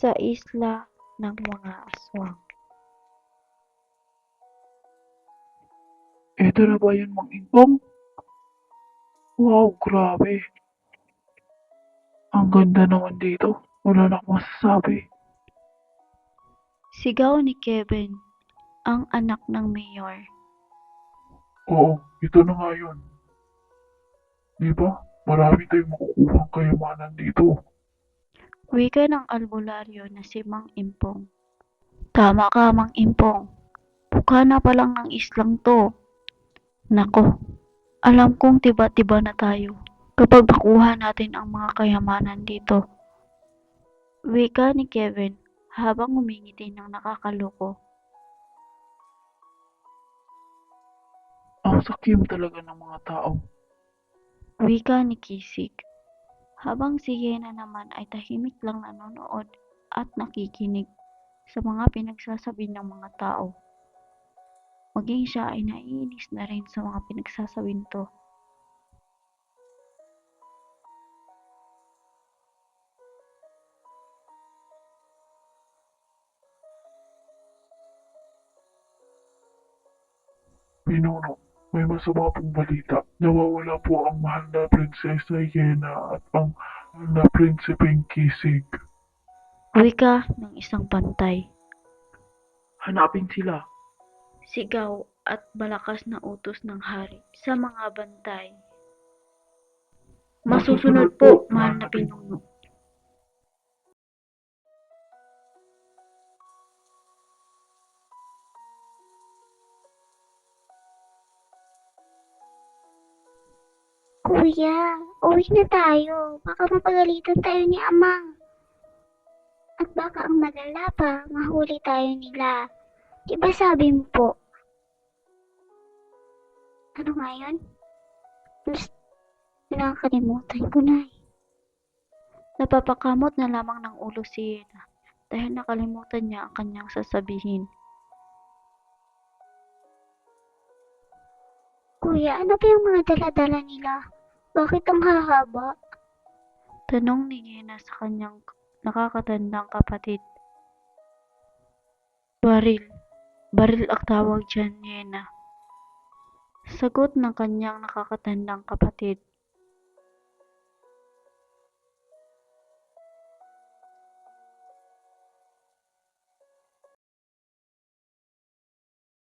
sa isla ng mga aswang. Eto na ba yun, Mang Ingpong? Wow, grabe. Ang ganda naman dito. Wala na akong masasabi. Sigaw ni Kevin, ang anak ng mayor. Oo, ito na nga yun. Di ba? Marami tayong makukuhang kayamanan dito. Wika ng albularyo na si Mang Impong. Tama ka, Mang Impong. Bukha na pa lang ng islang to. Nako, alam kong tiba-tiba na tayo kapag makuha natin ang mga kayamanan dito. Wika ni Kevin habang humingiti ng nakakaloko. Ang sakim talaga ng mga tao. Wika ni Kisig habang si Yena naman ay tahimik lang nanonood at nakikinig sa mga pinagsasabi ng mga tao. Maging siya ay naiinis na rin sa mga pinagsasabi nito. Pinuno, may masama pong balita. Nawawala po ang mahal na prinsesa Yena at ang mahal na prinsipeng Kisig. Wika ng isang pantay. Hanapin sila. Sigaw at malakas na utos ng hari sa mga bantay. Masusunod po, mahal na pinuno. Kuya, uwi na tayo. Baka mapagalitan tayo ni Ama. At baka ang malala pa, mahuli tayo nila. Di ba sabi mo po? Ano nga yun? Basta, nakakalimutan ko na eh. Napapakamot na lamang ng ulo si Yena dahil nakalimutan niya ang kanyang sasabihin. Kuya, ano ba yung mga dala-dala nila? Bakit ang hahaba? Tanong ni Yena sa kanyang nakakatandang kapatid. Baril. Baril ang tawag dyan, Yena. Sagot ng kanyang nakakatandang kapatid.